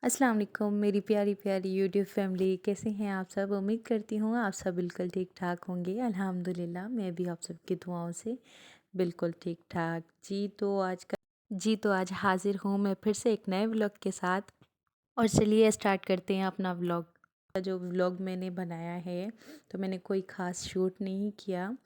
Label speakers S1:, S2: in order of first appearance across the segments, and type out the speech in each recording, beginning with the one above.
S1: अस्सलाम वालेकुम मेरी प्यारी प्यारी यूट्यूब फैमिली, कैसे हैं आप सब। उम्मीद करती हूँ आप सब बिल्कुल ठीक ठाक होंगे। अल्हम्दुलिल्लाह मैं भी आप सबकी दुआओं से बिल्कुल ठीक ठाक। जी तो आज हाजिर हूँ मैं फिर से एक नए व्लॉग के साथ। और चलिए स्टार्ट करते हैं अपना व्लॉग। जो व्लॉग मैंने बनाया है तो मैंने कोई ख़ास शूट नहीं किया।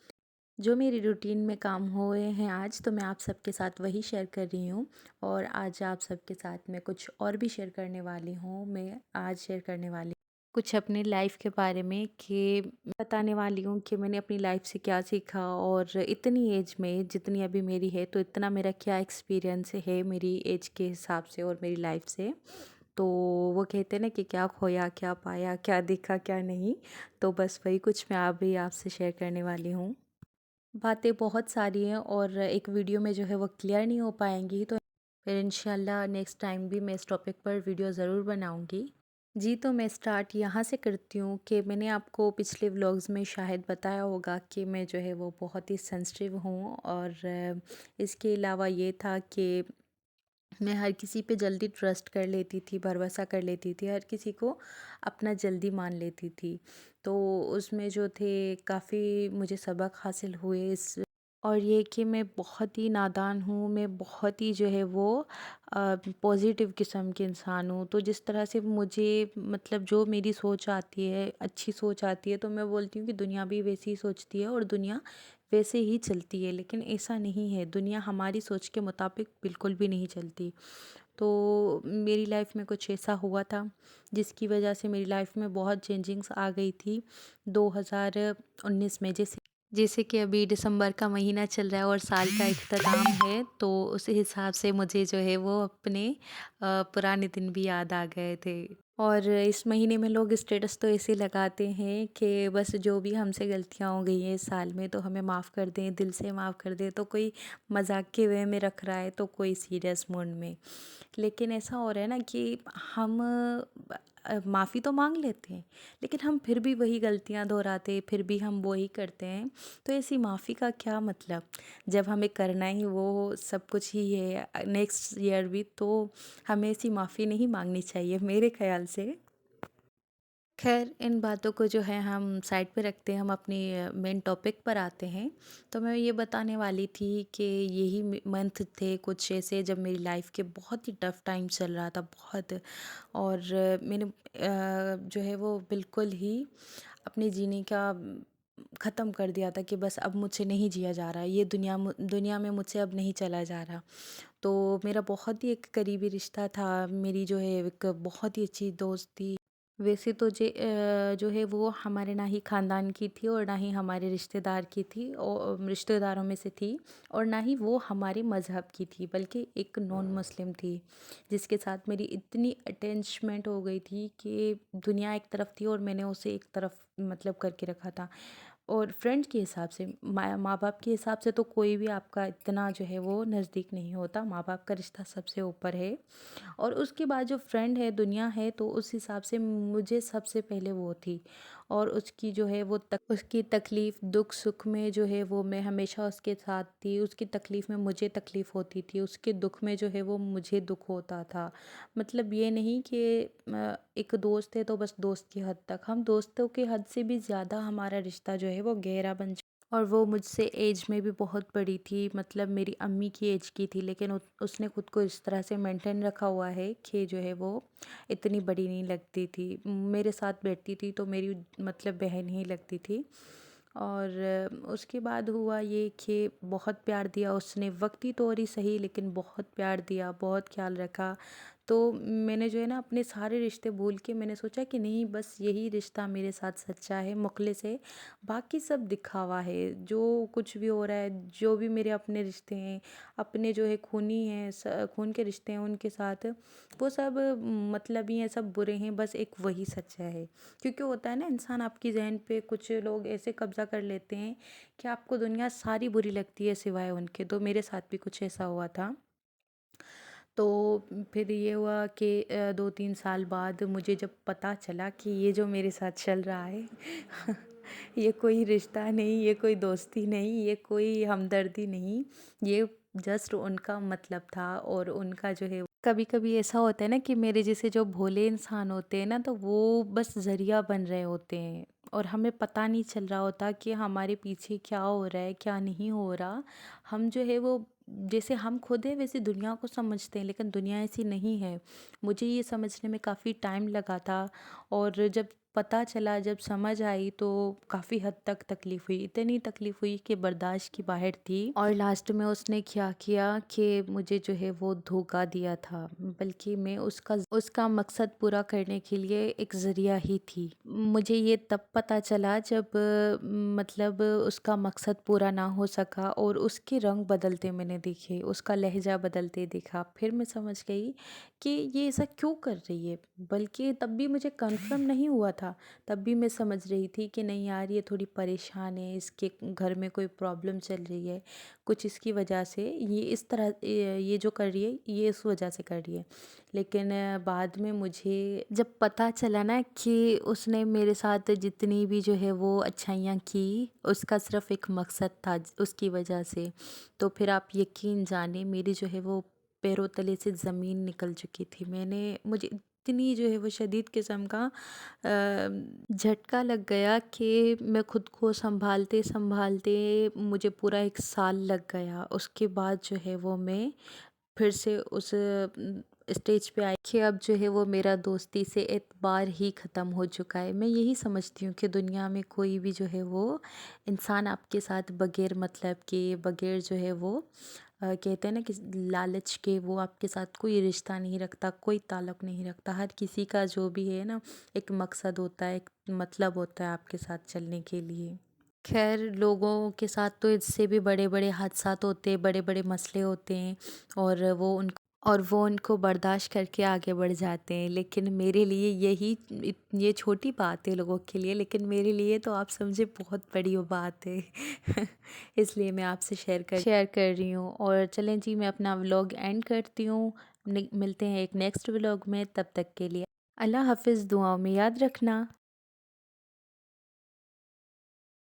S1: जो मेरी रूटीन में काम हुए हैं आज, तो मैं आप सबके साथ वही शेयर कर रही हूँ। और आज आप सबके साथ मैं कुछ और भी शेयर करने वाली हूँ। मैं आज शेयर करने वाली कुछ अपने लाइफ के बारे में, कि बताने वाली हूँ कि मैंने अपनी लाइफ से क्या सीखा, और इतनी एज में जितनी अभी मेरी है तो इतना मेरा क्या एक्सपीरियंस है मेरी एज के हिसाब से और मेरी लाइफ से। तो वो कहते हैं ना कि क्या खोया क्या पाया, क्या देखा क्या नहीं। तो बस वही कुछ मैं अभी आपसे शेयर करने वाली हूँ। बातें बहुत सारी हैं और एक वीडियो में जो है वो क्लियर नहीं हो पाएंगी, तो फिर इंशाल्लाह नेक्स्ट टाइम भी मैं इस टॉपिक पर वीडियो ज़रूर बनाऊंगी। जी तो मैं स्टार्ट यहाँ से करती हूँ कि मैंने आपको पिछले व्लॉग्स में शायद बताया होगा कि मैं जो है वो बहुत ही सेंसिटिव हूँ। और इसके अलावा ये था कि मैं हर किसी पे जल्दी ट्रस्ट कर लेती थी, भरोसा कर लेती थी, हर किसी को अपना जल्दी मान लेती थी। तो उसमें जो थे काफ़ी मुझे सबक हासिल हुए इस। और ये कि मैं बहुत ही नादान हूँ, मैं बहुत ही जो है वो पॉजिटिव किस्म के इंसान हूँ। तो जिस तरह से मुझे मतलब जो मेरी सोच आती है, अच्छी सोच आती है, तो मैं बोलती हूँ कि दुनिया भी वैसे ही सोचती है और दुनिया वैसे ही चलती है। लेकिन ऐसा नहीं है, दुनिया हमारी सोच के मुताबिक बिल्कुल भी नहीं चलती। तो मेरी लाइफ में कुछ ऐसा हुआ था जिसकी वजह से मेरी लाइफ में बहुत चेंजिंग्स आ गई थी 2019 में। जैसे जैसे कि अभी दिसंबर का महीना चल रहा है और साल का इख्तिताम है, तो उस हिसाब से मुझे जो है वो अपने पुराने दिन भी याद आ गए थे। और इस महीने में लोग स्टेटस तो ऐसे लगाते हैं कि बस जो भी हमसे गलतियां हो गई हैं इस साल में तो हमें माफ़ कर दें, दिल से माफ़ कर दें। तो कोई मजाक के वे में रख रहा है तो कोई सीरियस मूड में। लेकिन ऐसा हो रहा है ना कि हम माफ़ी तो मांग लेते हैं, लेकिन हम फिर भी वही गलतियां दोहराते, फिर भी हम वही करते हैं। तो ऐसी माफ़ी का क्या मतलब, जब हमें करना ही वो सब कुछ ही है नेक्स्ट ईयर भी, तो हमें ऐसी माफ़ी नहीं मांगनी चाहिए मेरे ख्याल से। खैर इन बातों को जो है हम साइड पे रखते हैं, हम अपनी मेन टॉपिक पर आते हैं। तो मैं ये बताने वाली थी कि यही मंथ थे कुछ ऐसे जब मेरी लाइफ के बहुत ही टफ़ टाइम चल रहा था, बहुत। और मैंने जो है वो बिल्कुल ही अपने जीने का ख़त्म कर दिया था कि बस अब मुझसे नहीं जिया जा रहा है, ये दुनिया में मुझसे अब नहीं चला जा रहा। तो मेरा बहुत ही एक करीबी रिश्ता था, मेरी जो है एक बहुत ही अच्छी दोस्त थी। वैसे तो जो है वो हमारे ना ही ख़ानदान की थी और ना ही हमारे रिश्तेदार की थी, और रिश्तेदारों में से थी। और ना ही वो हमारे मज़हब की थी, बल्कि एक नॉन मुस्लिम थी जिसके साथ मेरी इतनी अटैचमेंट हो गई थी कि दुनिया एक तरफ थी और मैंने उसे एक तरफ मतलब करके रखा था। और फ्रेंड के हिसाब से, माँ बाप के हिसाब से तो कोई भी आपका इतना जो है वो नज़दीक नहीं होता, माँ बाप का रिश्ता सबसे ऊपर है। और उसके बाद जो फ्रेंड है, दुनिया है, तो उस हिसाब से मुझे सबसे पहले वो थी। और उसकी जो है वो उसकी तकलीफ़ दुख सुख में जो है वो मैं हमेशा उसके साथ थी। उसकी तकलीफ़ में मुझे तकलीफ़ होती थी, उसके दुख में जो है वो मुझे दुख होता था। मतलब ये नहीं कि एक दोस्त है तो बस दोस्त की हद तक, हम दोस्तों की हद से भी ज़्यादा हमारा रिश्ता जो है वो गहरा बन। और वो मुझसे एज में भी बहुत बड़ी थी, मतलब मेरी अम्मी की एज की थी, लेकिन उसने खुद को इस तरह से मेंटेन रखा हुआ है कि जो है वो इतनी बड़ी नहीं लगती थी। मेरे साथ बैठती थी तो मेरी मतलब बहन ही लगती थी। और उसके बाद हुआ ये कि बहुत प्यार दिया उसने, वक्ती तौर ही सही लेकिन बहुत प्यार दिया, बहुत ख्याल रखा। तो मैंने जो है ना अपने सारे रिश्ते भूल के मैंने सोचा कि नहीं, बस यही रिश्ता मेरे साथ सच्चा है, मुखलिस है। बाकी सब दिखावा है, जो कुछ भी हो रहा है, जो भी मेरे अपने रिश्ते हैं, अपने जो है खूनी हैं, खून के रिश्ते हैं उनके साथ, वो सब मतलबी हैं, सब बुरे हैं, बस एक वही सच्चा है। क्योंकि होता है ना, इंसान आपकी जहन पे कुछ लोग ऐसे कब्जा कर लेते हैं कि आपको दुनिया सारी बुरी लगती है सिवाय उनके। तो मेरे साथ भी कुछ ऐसा हुआ था। तो फिर ये हुआ कि 2-3 साल बाद मुझे जब पता चला कि ये जो मेरे साथ चल रहा है ये कोई रिश्ता नहीं, ये कोई दोस्ती नहीं, ये कोई हमदर्दी नहीं, ये जस्ट उनका मतलब था। और उनका जो है कभी-कभी ऐसा होता है ना कि मेरे जैसे जो भोले इंसान होते हैं ना, तो वो बस ज़रिया बन रहे होते हैं और हमें पता नहीं चल रहा होता कि हमारे पीछे क्या हो रहा है, क्या नहीं हो रहा। हम जो है वो जैसे हम खुद हैं वैसे दुनिया को समझते हैं, लेकिन दुनिया ऐसी नहीं है। मुझे ये समझने में काफ़ी टाइम लगा था और जब पता चला, जब समझ आई तो काफ़ी हद तक तकलीफ़ हुई। इतनी तकलीफ़ हुई कि बर्दाश्त की बाहर थी और लास्ट में उसने क्या किया कि मुझे जो है वो धोखा दिया था। बल्कि मैं उसका मकसद पूरा करने के लिए एक ज़रिया ही थी। मुझे ये तब पता चला जब मतलब उसका मकसद पूरा ना हो सका और उसके रंग बदलते मैंने देखे, उसका लहज़ा बदलते देखा। फिर मैं समझ गई कि ये ऐसा क्यों कर रही है। बल्कि तब भी मुझे कन्फर्म नहीं हुआ था। तब भी मैं समझ रही थी कि नहीं यार, ये थोड़ी परेशान है, इसके घर में कोई प्रॉब्लम चल रही है, कुछ इसकी वजह से ये इस तरह ये जो कर रही है ये इस वजह से कर रही है। लेकिन बाद में मुझे जब पता चला ना कि उसने मेरे साथ जितनी भी जो है वो अच्छाइयाँ की, उसका सिर्फ़ एक मकसद था उसकी वजह से। तो फिर आप यकीन जाने मेरी जो है वो पैरों तले से ज़मीन निकल चुकी थी। मुझे इतनी जो है वो शदीद किस्म का झटका लग गया कि मैं खुद को सँभालते-सँभालते मुझे पूरा 1 साल लग गया। उसके बाद जो है वो मैं फिर से उस स्टेज पे आई कि अब जो है वो मेरा दोस्ती से एतबार ही ख़त्म हो चुका है। मैं यही समझती हूँ कि दुनिया में कोई भी जो है वो इंसान आपके साथ बग़ैर मतलब के, बग़ैर जो है वो कहते हैं ना कि लालच के, वो आपके साथ कोई रिश्ता नहीं रखता, कोई ताल्लुक़ नहीं रखता। हर किसी का जो भी है ना, एक मकसद होता है, एक मतलब होता है आपके साथ चलने के लिए। ख़ैर, लोगों के साथ तो इससे भी बड़े-बड़े हादसात होते हैं, बड़े-बड़े मसले होते हैं और वो उनको बर्दाश्त करके आगे बढ़ जाते हैं। लेकिन मेरे लिए ये छोटी बात है लोगों के लिए, लेकिन मेरे लिए तो आप समझे बहुत बड़ी वो बात है। इसलिए मैं आपसे शेयर कर रही हूँ। और चलें जी, मैं अपना व्लॉग एंड करती हूँ। मिलते हैं एक नेक्स्ट व्लॉग में, तब तक के लिए अल्लाह हाफ़िज़, दुआओं में याद रखना।